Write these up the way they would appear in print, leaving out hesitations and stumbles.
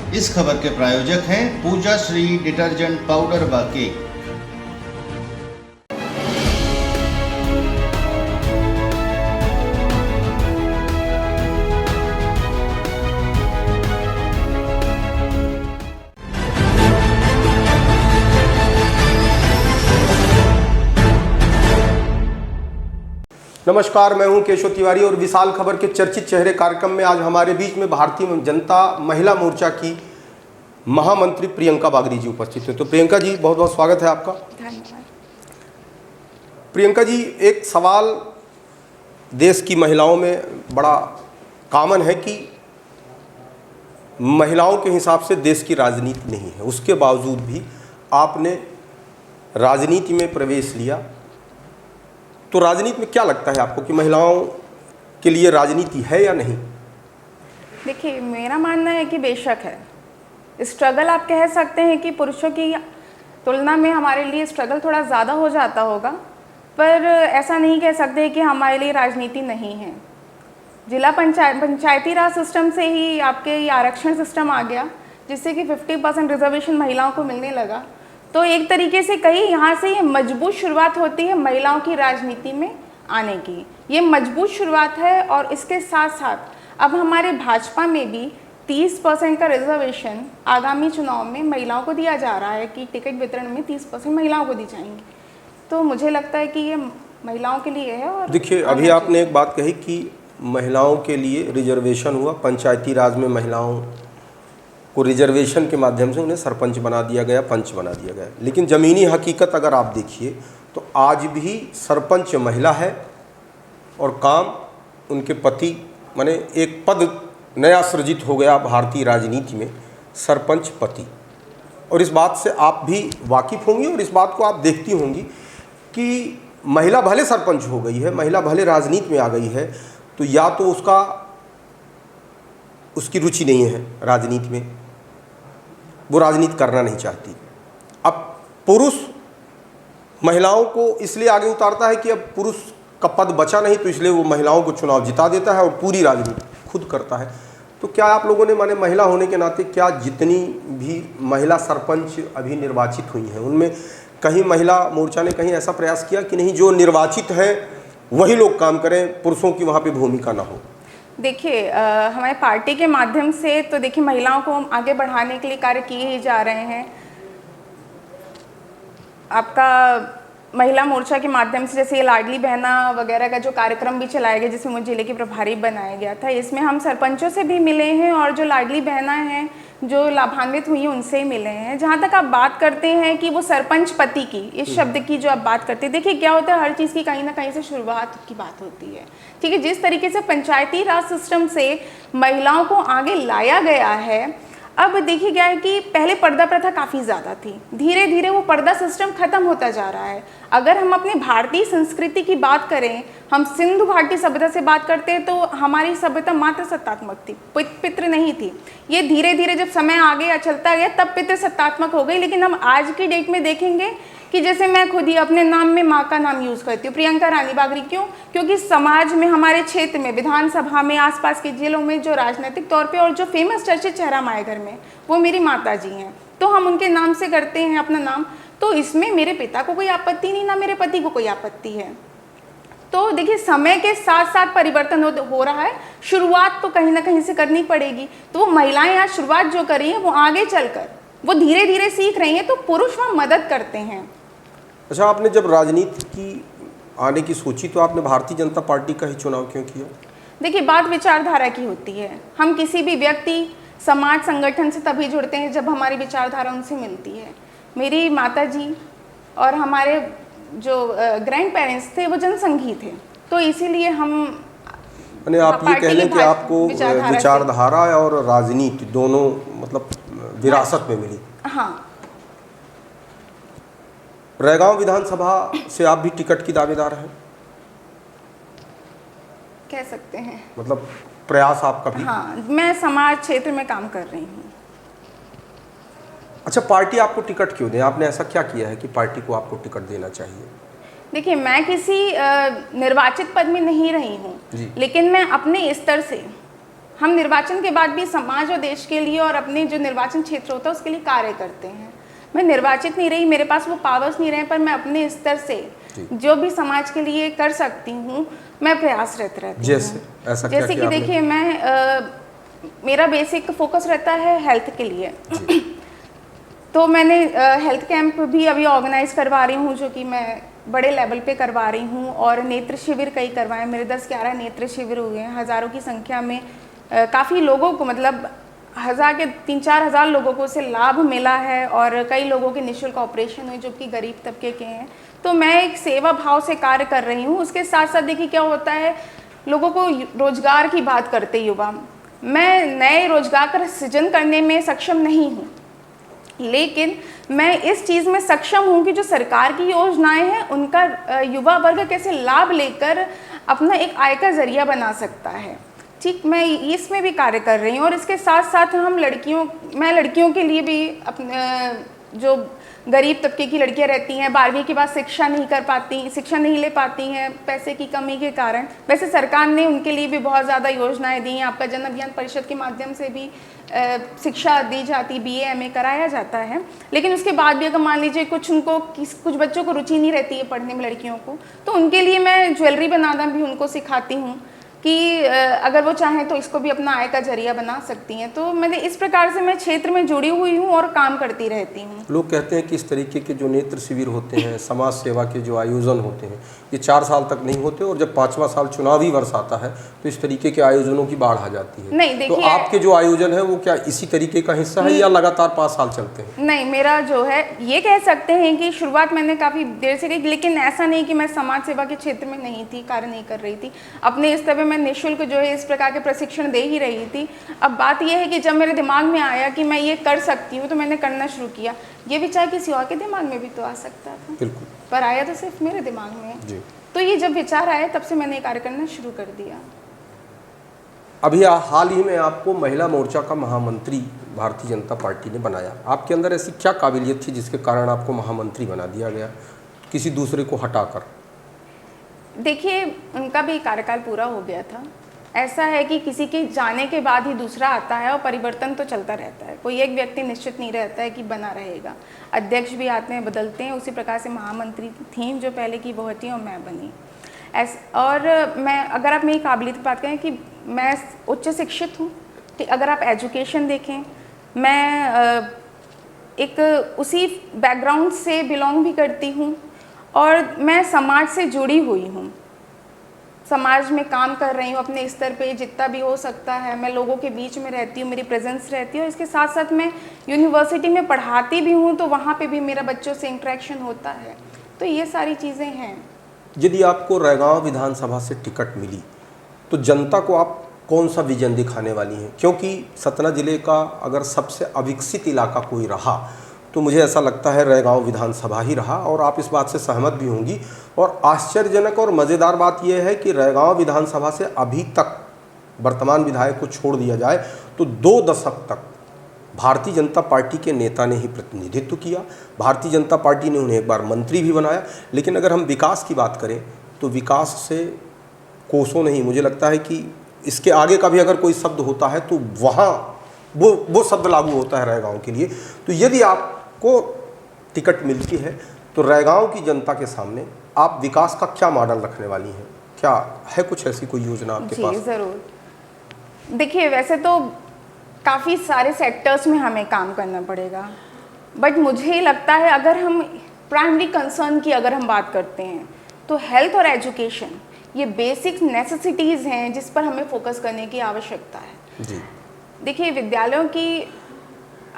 इस खबर के प्रायोजक हैं पूजा श्री डिटर्जेंट पाउडर व केक। नमस्कार, मैं हूं केशव तिवारी और विशाल खबर के चर्चित चेहरे कार्यक्रम में आज हमारे बीच में भारतीय जनता महिला मोर्चा की महामंत्री प्रियंका बागरी जी उपस्थित हैं। तो प्रियंका जी, बहुत बहुत स्वागत है आपका। धन्यवाद। प्रियंका जी, एक सवाल देश की महिलाओं में बड़ा कॉमन है कि महिलाओं के हिसाब से देश की राजनीति नहीं है, उसके बावजूद भी आपने राजनीति में प्रवेश लिया। तो राजनीति में क्या लगता है आपको कि महिलाओं के लिए राजनीति है या नहीं? देखिए, मेरा मानना है कि बेशक है। स्ट्रगल आप कह सकते हैं कि पुरुषों की तुलना में हमारे लिए स्ट्रगल थोड़ा ज़्यादा हो जाता होगा, पर ऐसा नहीं कह सकते कि हमारे लिए राजनीति नहीं है। जिला पंचायती राज सिस्टम से ही आपके ये आरक्षण सिस्टम आ गया, जिससे कि 50% रिजर्वेशन महिलाओं को मिलने लगा। तो एक तरीके से कहीं यहाँ से ये मजबूत शुरुआत होती है महिलाओं की राजनीति में आने की। ये मजबूत शुरुआत है और इसके साथ साथ अब हमारे भाजपा में भी 30% का रिजर्वेशन आगामी चुनाव में महिलाओं को दिया जा रहा है कि टिकट वितरण में 30% महिलाओं को दी जाएंगी। तो मुझे लगता है कि ये महिलाओं के लिए है। और देखिए, अभी आपने एक बात कही कि महिलाओं के लिए रिजर्वेशन हुआ, पंचायती राज में महिलाओं को रिजर्वेशन के माध्यम से उन्हें सरपंच बना दिया गया, पंच बना दिया गया। लेकिन ज़मीनी हकीकत अगर आप देखिए तो आज भी सरपंच महिला है और काम उनके पति, माने एक पद नया सृजित हो गया भारतीय राजनीति में, सरपंच पति। और इस बात से आप भी वाकिफ़ होंगी और इस बात को आप देखती होंगी कि महिला भले सरपंच हो गई है, महिला भले राजनीति में आ गई है, तो या तो उसकी रुचि नहीं है राजनीति में, वो राजनीति करना नहीं चाहती। अब पुरुष महिलाओं को इसलिए आगे उतारता है कि अब पुरुष का पद बचा नहीं, तो इसलिए वो महिलाओं को चुनाव जिता देता है और पूरी राजनीति खुद करता है। तो क्या आप लोगों ने, माने महिला होने के नाते, क्या जितनी भी महिला सरपंच अभी निर्वाचित हुई हैं उनमें कहीं महिला मोर्चा ने कहीं ऐसा प्रयास किया कि नहीं, जो निर्वाचित हैं वही लोग काम करें, पुरुषों की वहाँ पर भूमिका ना हो? देखिए, हमारे पार्टी के माध्यम से तो देखिए महिलाओं को आगे बढ़ाने के लिए कार्य किए ही जा रहे हैं। आपका महिला मोर्चा के माध्यम से जैसे ये लाडली बहना वगैरह का जो कार्यक्रम भी चलाया गया, जिसमें मुझे जिले की प्रभारी बनाया गया था, इसमें हम सरपंचों से भी मिले हैं और जो लाडली बहना हैं जो लाभान्वित हुई हैं उनसे ही मिले हैं। जहाँ तक आप बात करते हैं कि वो सरपंच पति की, इस शब्द की जो आप बात करते हैं, देखिए क्या होता है, हर चीज़ की कहीं ना कहीं से शुरुआत की बात होती है। ठीक है, जिस तरीके से पंचायती राज सिस्टम से महिलाओं को आगे लाया गया है, अब देखिए क्या है कि पहले पर्दा प्रथा काफ़ी ज़्यादा थी, धीरे धीरे वो पर्दा सिस्टम खत्म होता जा रहा है। अगर हम अपने भारतीय संस्कृति की बात करें, हम सिंधु घाटी सभ्यता से बात करते हैं, तो हमारी सभ्यता मात्र सत्तात्मक थी, पितृ नहीं थी। ये धीरे धीरे जब समय आगे चलता गया तब पितृ सत्तात्मक हो गई। लेकिन हम आज की डेट में देखेंगे कि जैसे मैं खुद ही अपने नाम में माँ का नाम यूज़ करती हूँ, प्रियंका रानी बागरी। क्यों? क्योंकि समाज में, हमारे क्षेत्र में, विधानसभा में, आसपास के जिलों में जो राजनीतिक तौर पे और जो फेमस चर्चित चेहरा हमारे घर में, वो मेरी माता जी हैं, तो हम उनके नाम से करते हैं अपना नाम। तो इसमें मेरे पिता को कोई आपत्ति नहीं, ना मेरे पति को कोई आपत्ति है। तो देखिए, समय के साथ साथ परिवर्तन हो रहा है, शुरुआत तो कहीं ना कहीं से करनी पड़ेगी। तो वो महिलाएं आज शुरुआत जो कर रही हैं, वो आगे चलकर वो धीरे धीरे सीख रही हैं, तो पुरुष वहाँ मदद करते हैं। अच्छा, आपने जब राजनीति की आने की सोची तो आपने भारतीय जनता पार्टी का ही चुनाव क्यों किया? देखिए, बात विचारधारा की होती है। हम किसी भी व्यक्ति, समाज, संगठन से तभी जुड़ते हैं जब हमारी विचारधारा उनसे मिलती है। मेरी माताजी और हमारे जो ग्रैंड पेरेंट्स थे वो जनसंघी थे, तो इसीलिए हम, यानी आप ये कह लें कि आपको विचारधारा और राजनीति दोनों मतलब विरासत में मिली। हाँ। रैगांव विधानसभा से आप भी टिकट की दावेदार हैं, कह सकते हैं। मतलब प्रयास आपका भी? हाँ, मैं समाज क्षेत्र में काम कर रही हूँ। अच्छा, पार्टी आपको टिकट क्यों दे? आपने ऐसा क्या किया है कि पार्टी को आपको टिकट देना चाहिए? देखिए, मैं किसी निर्वाचित पद में नहीं रही हूँ, लेकिन मैं अपने स्तर से हम निर्वाचन के बाद भी समाज और देश के लिए और अपने जो निर्वाचन क्षेत्र होता है उसके लिए कार्य करते हैं। मैं निर्वाचित नहीं रही, मेरे पास वो पावर्स नहीं रहे, पर मैं अपने स्तर से जो भी समाज के लिए कर सकती हूँ मैं प्रयासरत रहती हूँ। जैसे कि देखिए, मैं मेरा बेसिक फोकस रहता है हेल्थ के लिए। तो मैंने हेल्थ कैंप भी अभी ऑर्गेनाइज करवा रही हूँ, जो कि मैं बड़े लेवल पे करवा रही हूँ, और नेत्र शिविर कई करवाए। मेरे 10-11 नेत्र शिविर हुए हैं, हज़ारों की संख्या में। काफ़ी लोगों को, मतलब 1000 के 3-4 हज़ार लोगों को उससे लाभ मिला है, और कई लोगों के निःशुल्क ऑपरेशन हुए जो कि गरीब तबके के हैं। तो मैं एक सेवा भाव से कार्य कर रही हूँ। उसके साथ साथ देखिए क्या होता है, लोगों को रोजगार की बात करते युवा, मैं नए रोजगार का सृजन करने में सक्षम नहीं हूँ, लेकिन मैं इस चीज़ में सक्षम हूँ कि जो सरकार की योजनाएं हैं उनका युवा वर्ग कैसे लाभ लेकर अपना एक आय का जरिया बना सकता है। ठीक, मैं इसमें भी कार्य कर रही हूँ। और इसके साथ साथ मैं लड़कियों के लिए भी अपने जो गरीब तबके की लड़कियां रहती हैं, 12वीं के बाद शिक्षा नहीं ले पाती हैं पैसे की कमी के कारण। वैसे सरकार ने उनके लिए भी बहुत ज़्यादा योजनाएं दी हैं। आपका जन अभियान परिषद के माध्यम से भी शिक्षा दी जाती, BA MA कराया जाता है। लेकिन उसके बाद भी अगर मान लीजिए कुछ बच्चों को रुचि नहीं रहती है पढ़ने में, लड़कियों को, तो उनके लिए मैं ज्वेलरी बनाना भी उनको सिखाती हूँ कि अगर वो चाहें तो इसको भी अपना आय का जरिया बना सकती हैं। तो मैंने इस प्रकार से मैं क्षेत्र में जुड़ी हुई हूँ और काम करती रहती हूँ। लोग कहते हैं कि इस तरीके के जो नेत्र शिविर होते हैं, समाज सेवा के जो आयोजन होते हैं, ये 4 साल तक नहीं होते, और जब 5वां साल चुनावी वर्ष आता है तो इस तरीके के आयोजनों की बाढ़ आ जाती है। नहीं, देखिए, तो आपके जो आयोजन है वो क्या इसी तरीके का हिस्सा है या लगातार 5 साल चलते हैं? नहीं, मेरा जो है ये कह सकते हैं कि शुरुआत मैंने काफ़ी देर से की, लेकिन ऐसा नहीं कि मैं समाज सेवा के क्षेत्र में नहीं थी, कार्य नहीं कर रही थी। अपने स्तर पर मैं निःशुल्क जो है इस प्रकार के प्रशिक्षण दे ही रही थी। अब बात यह है कि जब मेरे दिमाग में आया कि मैं ये कर सकती हूँ तो मैंने करना शुरू किया। ये विचार किसी और के दिमाग में भी तो आ सकता था, बिल्कुल, पर आया तो सिर्फ मेरे दिमाग में। तो ये जब विचार आया तब से मैंने ये कार्य करना शुरू कर दिया। अभी हाल ही में आपको महिला मोर्चा का महामंत्री भारतीय जनता पार्टी ने बनाया। आपके अंदर ऐसी क्या काबिलियत थी जिसके कारण आपको महामंत्री बना दिया गया, किसी दूसरे को हटाकर? देखिए, उनका भी कार्यकाल पूरा हो गया था। ऐसा है कि किसी के जाने के बाद ही दूसरा आता है, और परिवर्तन तो चलता रहता है। कोई एक व्यक्ति निश्चित नहीं रहता है कि बना रहेगा। अध्यक्ष भी आते हैं, बदलते हैं। उसी प्रकार से महामंत्री थी जो पहले की वो थी और मैं बनी। और मैं, अगर आप मेरी काबिलियत की बात करें कि मैं उच्च शिक्षित हूँ, ठीक, अगर आप एजुकेशन देखें, मैं एक उसी बैकग्राउंड से बिलोंग भी करती हूँ, और मैं समाज से जुड़ी हुई हूँ, समाज में काम कर रही हूँ अपने स्तर पे जितना भी हो सकता है। मैं लोगों के बीच में रहती हूँ, मेरी प्रेजेंस रहती है। और इसके साथ साथ मैं यूनिवर्सिटी में पढ़ाती भी हूँ, तो वहाँ पे भी मेरा बच्चों से इंटरेक्शन होता है। तो ये सारी चीज़ें हैं। यदि आपको रैगांव विधानसभा से टिकट मिली तो जनता को आप कौन सा विजन दिखाने वाली हैं? क्योंकि सतना जिले का अगर सबसे अविकसित इलाका कोई रहा तो मुझे ऐसा लगता है रैगांव विधानसभा ही रहा, और आप इस बात से सहमत भी होंगी। और आश्चर्यजनक और मज़ेदार बात यह है कि रैगांव विधानसभा से अभी तक वर्तमान विधायक को छोड़ दिया जाए तो 2 दशक तक भारतीय जनता पार्टी के नेता ने ही प्रतिनिधित्व किया। भारतीय जनता पार्टी ने उन्हें एक बार मंत्री भी बनाया। लेकिन अगर हम विकास की बात करें तो विकास से कोसों नहीं, मुझे लगता है कि इसके आगे का भी अगर कोई शब्द होता है तो वहाँ वो शब्द लागू होता है रैगांव के लिए। तो यदि आपको टिकट मिलती है तो रैगांव की जनता के सामने आप विकास का क्या मॉडल रखने वाली हैं? क्या है कुछ ऐसी कोई योजना आपके पास? जी ज़रूर। देखिए, वैसे तो काफ़ी सारे सेक्टर्स में हमें काम करना पड़ेगा, बट मुझे लगता है अगर हम प्राइमरी कंसर्न की अगर हम बात करते हैं तो हेल्थ और एजुकेशन ये बेसिक नेसेसिटीज़ हैं जिस पर हमें फोकस करने की आवश्यकता है। जी, देखिए, विद्यालयों की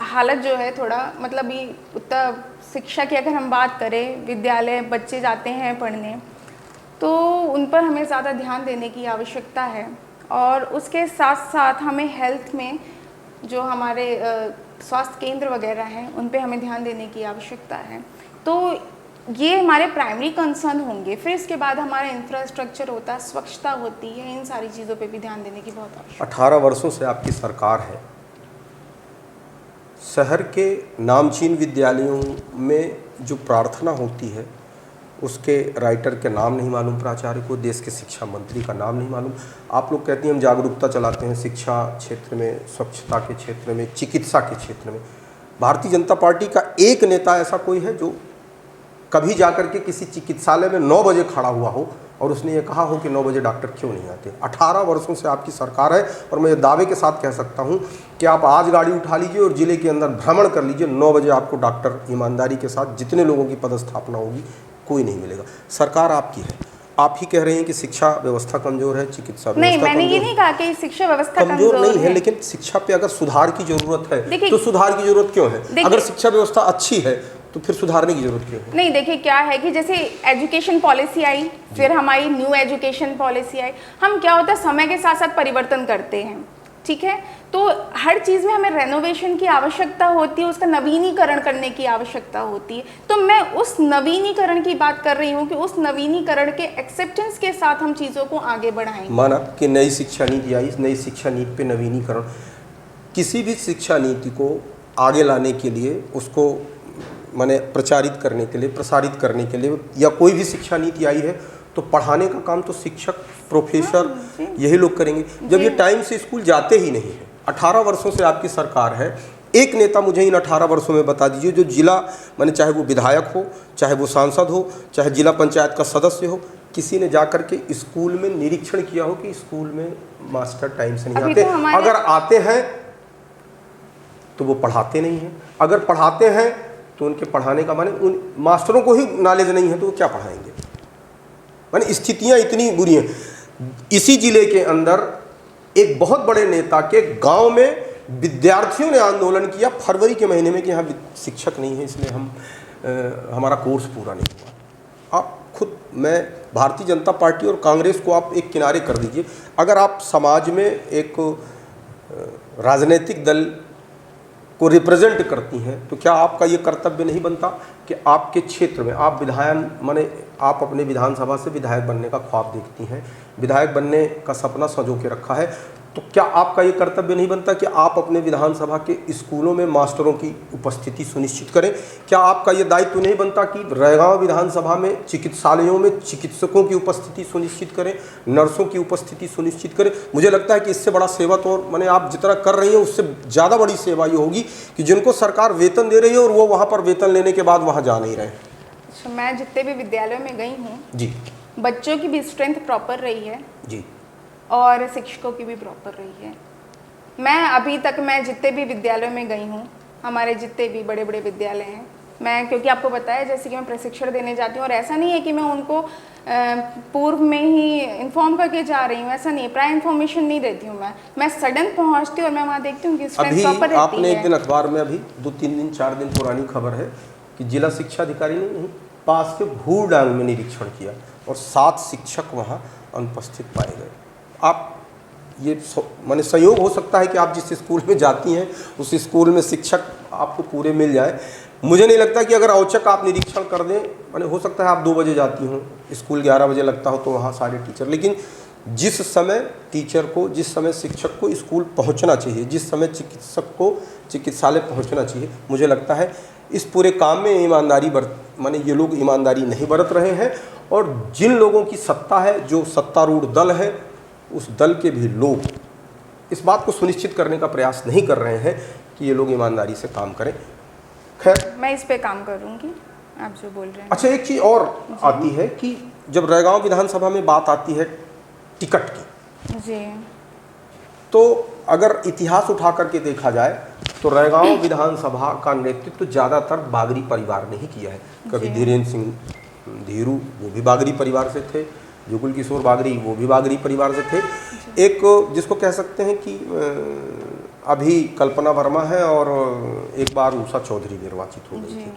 हालत जो है थोड़ा, मतलब ये उत्तर शिक्षा की अगर हम बात करें, विद्यालय बच्चे जाते हैं पढ़ने, तो उन पर हमें ज़्यादा ध्यान देने की आवश्यकता है। और उसके साथ साथ हमें हेल्थ में जो हमारे स्वास्थ्य केंद्र वगैरह हैं उन पे हमें ध्यान देने की आवश्यकता है। तो ये हमारे प्राइमरी कंसर्न होंगे। फिर इसके बाद हमारा इंफ्रास्ट्रक्चर होता है, स्वच्छता होती है, इन सारी चीज़ों पे भी ध्यान देने की बहुत आवश्यकता है। 18 वर्षों से आपकी सरकार है। शहर के नामचीन विद्यालयों में जो प्रार्थना होती है उसके राइटर के नाम नहीं मालूम प्राचार्य को, देश के शिक्षा मंत्री का नाम नहीं मालूम। आप लोग कहते हैं हम जागरूकता चलाते हैं शिक्षा क्षेत्र में, स्वच्छता के क्षेत्र में, चिकित्सा के क्षेत्र में। भारतीय जनता पार्टी का एक नेता ऐसा कोई है जो कभी जाकर के किसी चिकित्सालय में 9 बजे खड़ा हुआ हो और उसने ये कहा हो कि 9 बजे डॉक्टर क्यों नहीं आते? 18 वर्षों से आपकी सरकार है और मैं ये दावे के साथ कह सकता हूँ कि आप आज गाड़ी उठा लीजिए और ज़िले के अंदर भ्रमण कर लीजिए, 9 बजे आपको डॉक्टर ईमानदारी के साथ जितने लोगों की पदस्थापना होगी कोई नहीं मिलेगा। सरकार आपकी है, आप ही कह रहे हैं कि शिक्षा व्यवस्था कमजोर है, चिकित्सा नहीं, व्यवस्था मैंने ये नहीं कहा कि शिक्षा व्यवस्था कमजोर नहीं है, लेकिन शिक्षा पे अगर सुधार की जरूरत है तो सुधार की जरूरत क्यों है? अगर शिक्षा व्यवस्था अच्छी है तो फिर सुधारने की जरूरत क्यों है? नहीं, देखिए क्या है कि जैसे एजुकेशन पॉलिसी आई, फिर हमारी न्यू एजुकेशन पॉलिसी आई, हम क्या होता है समय के साथ साथ परिवर्तन करते हैं, ठीक है? तो हर चीज़ में हमें रेनोवेशन की आवश्यकता होती है, उसका नवीनीकरण करने की आवश्यकता होती है। तो मैं उस नवीनीकरण की बात कर रही हूँ कि उस नवीनीकरण के एक्सेप्टेंस के साथ हम चीज़ों को आगे बढ़ाएंगे। माना कि नई शिक्षा नीति आई, नई शिक्षा नीति पे नवीनीकरण, किसी भी शिक्षा नीति को आगे लाने के लिए, उसको माने प्रचारित करने के लिए, प्रसारित करने के लिए, या कोई भी शिक्षा नीति आई है तो पढ़ाने का काम तो शिक्षक, प्रोफेसर यही लोग करेंगे। जब ये टाइम से स्कूल जाते ही नहीं है, 18 वर्षों से आपकी सरकार है, एक नेता मुझे इन 18 वर्षों में बता दीजिए जो जिला माने चाहे वो विधायक हो, चाहे वो सांसद हो, चाहे जिला पंचायत का सदस्य हो, किसी ने जाकर के स्कूल में निरीक्षण किया हो कि स्कूल में मास्टर टाइम से नहीं आते? अगर आते हैं तो वो पढ़ाते नहीं हैं, अगर पढ़ाते हैं तो उनके पढ़ाने का माने उन मास्टरों को ही नॉलेज नहीं है तो वो क्या पढ़ाएंगे? माने स्थितियां इतनी बुरी हैं। इसी जिले के अंदर एक बहुत बड़े नेता के गांव में विद्यार्थियों ने आंदोलन किया फरवरी के महीने में कि यहाँ शिक्षक नहीं है, इसलिए हमारा कोर्स पूरा नहीं हुआ। आप खुद, मैं भारतीय जनता पार्टी और कांग्रेस को आप एक किनारे कर दीजिए, अगर आप समाज में एक राजनीतिक दल को रिप्रेजेंट करती हैं तो क्या आपका ये कर्तव्य नहीं बनता कि आपके क्षेत्र में आप आप अपने विधानसभा से विधायक बनने का ख्वाब देखती हैं, विधायक बनने का सपना संजो के रखा है, तो क्या आपका ये कर्तव्य नहीं बनता कि आप अपने विधानसभा के स्कूलों में मास्टरों की उपस्थिति सुनिश्चित करें? क्या आपका ये दायित्व नहीं बनता कि रैगांव विधानसभा में चिकित्सालयों में चिकित्सकों की उपस्थिति सुनिश्चित करें, नर्सों की उपस्थिति सुनिश्चित करें? मुझे लगता है कि इससे बड़ा सेवा तो आप जितना कर रही हैं उससे ज़्यादा बड़ी सेवा ये होगी कि जिनको सरकार वेतन दे रही है और वो वहाँ पर वेतन लेने के बाद वहाँ जा नहीं रहे। अच्छा, मैं जितने भी विद्यालयों में गई हूँ जी, बच्चों की भी स्ट्रेंथ प्रॉपर रही है जी, और शिक्षकों की भी प्रॉपर रही है। मैं अभी तक जितने भी विद्यालयों में गई हूँ, हमारे जितने भी बड़े बड़े विद्यालय हैं, मैं क्योंकि आपको बताया जैसे कि मैं प्रशिक्षण देने जाती हूँ और ऐसा नहीं है कि मैं उनको पूर्व में ही इन्फॉर्म करके जा रही हूँ, ऐसा नहीं है, प्राय इन्फॉर्मेशन नहीं देती हूँ। मैं सडन पहुँचती हूँ और मैं वहाँ देखती हूँ कि स्ट्रेंथ प्रॉपर रहती है। आपने एक दिन अखबार में अभी 2-3 दिन 4 दिन पुरानी खबर है कि जिला शिक्षा अधिकारी ने नहीं पास के भूरडांग में निरीक्षण किया और 7 शिक्षक वहाँ अनुपस्थित पाए गए। आप ये माने संयोग हो सकता है कि आप जिस स्कूल में जाती हैं उस स्कूल में शिक्षक आपको पूरे मिल जाए। मुझे नहीं लगता कि अगर औचक आप निरीक्षण कर दें, माने हो सकता है आप 2 बजे जाती हों, स्कूल 11 बजे लगता हो तो वहाँ सारे टीचर, लेकिन जिस समय टीचर को, जिस समय शिक्षक को स्कूल पहुँचना चाहिए, जिस समय चिकित्सक को चिकित्सालय पहुँचना चाहिए, मुझे लगता है इस पूरे काम में ईमानदारी माने ये लोग ईमानदारी नहीं बरत रहे हैं। और जिन लोगों की सत्ता है, जो सत्तारूढ़ दल है, उस दल के भी लोग इस बात को सुनिश्चित करने का प्रयास नहीं कर रहे हैं कि ये लोग ईमानदारी से काम करें। खैर, मैं इस पे काम करूंगी, आप जो बोल रहे हैं। अच्छा, एक चीज़ और आती है कि जब रैगांव विधानसभा में बात आती है टिकट की जी, तो अगर इतिहास उठा करके देखा जाए तो रैगांव विधानसभा का नेतृत्व ज़्यादातर बागरी परिवार ने ही किया है। कभी धीरेन्द्र सिंह धीरू वो भी बागरी परिवार से थे, जुगल किशोर बागरी वो भी बागरी परिवार से थे। एक जिसको कह सकते हैं कि अभी कल्पना वर्मा है और एक बार उषा चौधरी निर्वाचित हो गई थी।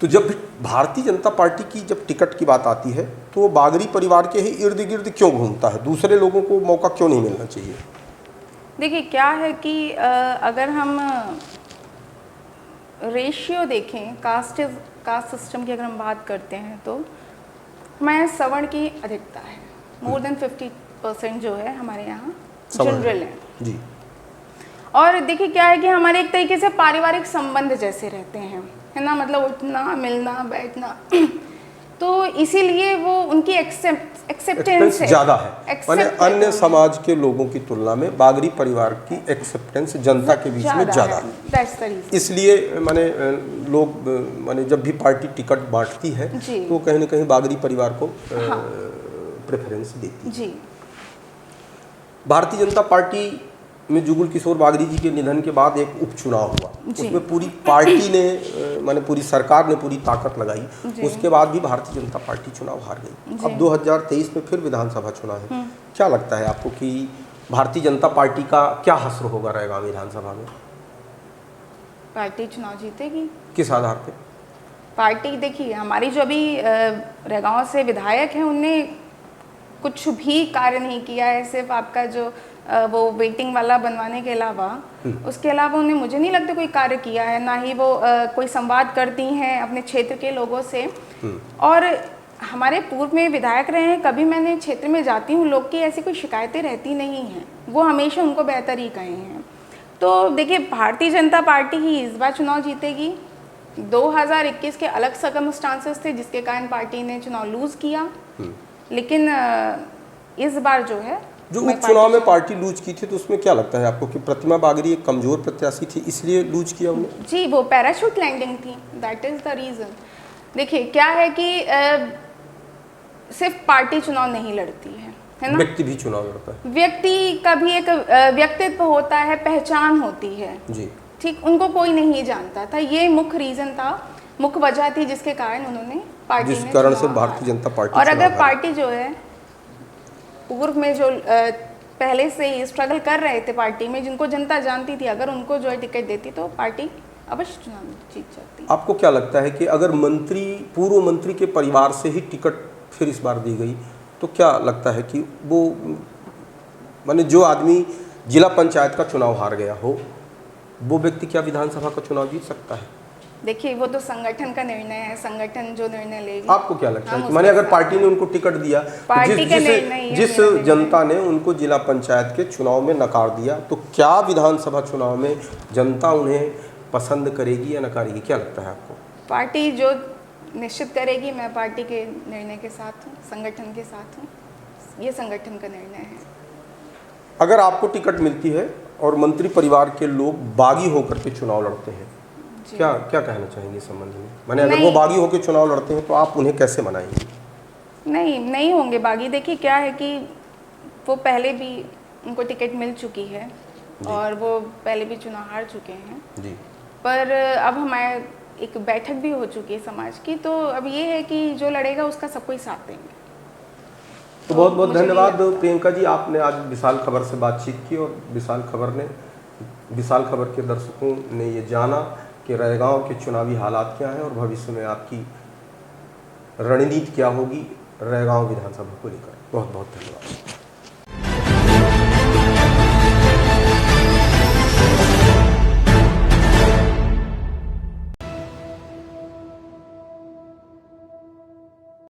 तो जब भारतीय जनता पार्टी की जब टिकट की बात आती है तो वो बागरी परिवार के ही इर्द गिर्द क्यों घूमता है? दूसरे लोगों को मौका क्यों नहीं मिलना चाहिए? देखिए क्या है कि अगर हम रेशियो देखें, कास्ट सिस्टम की अगर हम बात करते हैं तो हमारे सवर्ण की अधिकता है, मोर देन 50% जो है हमारे यहाँ जनरल है जी। और देखिए क्या है कि हमारे एक तरीके से पारिवारिक संबंध जैसे रहते हैं, है ना, मतलब उठना मिलना बैठना तो इसीलिए वो उनकी एक्सेप्टेंस है ज़्यादा है, माने Accept अन्य है। समाज के लोगों की तुलना में बागरी परिवार की एक्सेप्टेंस जनता के बीच में ज़्यादा है। That's the reason। इसलिए माने लोग माने जब भी पार्टी टिकट बांटती है जी। तो कहीं ना कहीं बागरी परिवार को हाँ। प्रेफरेंस देती है। जी भारतीय जनता पार्टी में जुगल किशोर बागरी जी के निधन के बाद एक उपचुनाव हुआ, जी। उसमें पूरी पार्टी ने माने पूरी सरकार ने पूरी ताकत लगाई, जी। उसके बाद भी भारतीय जनता पार्टी चुनाव हार गई। जी। अब 2023 में फिर विधानसभा चुनाव है, क्या लगता है आपको कि भारतीय जनता पार्टी का क्या हश्र होगा रैगांव विधानसभा में? पार्टी चुनाव जीतेगी। किस आधार पे? पार्टी देखिए, हमारी जो अभी रैगांव से विधायक हैं उनने कुछ भी कार्य नहीं किया है, सिर्फ आपका जो वो वेटिंग वाला बनवाने के अलावा, उसके अलावा उन्हें मुझे नहीं लगता कोई कार्य किया है। ना ही वो कोई संवाद करती हैं अपने क्षेत्र के लोगों से। और हमारे पूर्व में विधायक रहे हैं, कभी मैंने क्षेत्र में जाती हूँ, लोग की ऐसी कोई शिकायतें रहती नहीं हैं, वो हमेशा उनको बेहतर ही कहे हैं। तो देखिए, भारतीय जनता पार्टी ही इस बार चुनाव जीतेगी। 2021 के अलग सर्कमस्टांसेस थे जिसके कारण पार्टी ने चुनाव लूज किया, लेकिन इस बार जो है जो उपचुनाव में पार्टी लूज की थी, तो उसमें क्या लगता है आपको कि प्रतिमा बागरी एक कमजोर प्रत्याशी थी इसलिए लूज किया उन्होंने? जी, वो पैराशूट लैंडिंग थी, दैट इज द रीजन। देखिए क्या है कि सिर्फ पार्टी चुनाव नहीं लड़ती है ना, व्यक्ति भी चुनाव लड़ता है। व्यक्ति का भी एक व्यक्तित्व होता है, पहचान होती है जी ठीक, उनको कोई नहीं जानता था। ये मुख्य रीजन था, मुख्य वजह थी जिसके कारण उन्होंने पार्टी जिस ने कारण से चुनाव भारतीय हारा। जनता पार्टी और चुनाव अगर हारी। पार्टी जो है पूर्व में जो पहले से ही स्ट्रगल कर रहे थे पार्टी में, जिनको जनता जानती थी, अगर उनको जो है टिकट देती तो पार्टी अवश्य चुनाव जीत जाती। आपको क्या लगता है कि अगर मंत्री, पूर्व मंत्री के परिवार से ही टिकट फिर इस बार दी गई तो क्या लगता है कि वो माने जो आदमी जिला पंचायत का चुनाव हार गया हो, वो व्यक्ति क्या विधानसभा का चुनाव जीत सकता है? देखिए, वो तो संगठन का निर्णय है, संगठन जो निर्णय लेगी। आपको क्या लगता है हम कि माने उसके अगर साथ पार्टी ने उनको टिकट दिया, पार्टी का निर्णय ही है, जिस मेरा निर्णय जनता ने उनको जिला पंचायत के चुनाव में नकार दिया, तो क्या विधानसभा चुनाव में जनता उन्हें पसंद करेगी या नकारेगी? क्या लगता है आपको? पार्टी जो निश्चित करेगी, मैं पार्टी के निर्णय के साथ हूँ, संगठन के साथ हूँ, ये संगठन का निर्णय है। अगर आपको टिकट मिलती है और मंत्री परिवार के लोग बागी होकर के चुनाव लड़ते हैं, जी। क्या क्या कहना चाहेंगे इस संबंध में? माने अगर वो नहीं। बागी होकर चुनाव लड़ते हैं तो आप उन्हें कैसे मनाएंगे? नहीं होंगे बागी। देखिए क्या है कि वो पहले भी उनको टिकट मिल चुकी है और वो पहले भी चुनाव हार चुके हैं जी। पर अब हमारे एक बैठक भी हो चुकी है समाज की, तो अब ये है कि जो लड़ेगा उसका सबको ही साथ देंगे। तो बहुत बहुत मुझे नहीं धन्यवाद लगता। प्रियंका जी, आपने आज विशाल खबर से बातचीत की और विशाल खबर के दर्शकों ने ये जाना कि रैगांव के चुनावी हालात क्या हैं और भविष्य में आपकी रणनीति क्या होगी रैगांव विधानसभा को लेकर। बहुत बहुत धन्यवाद।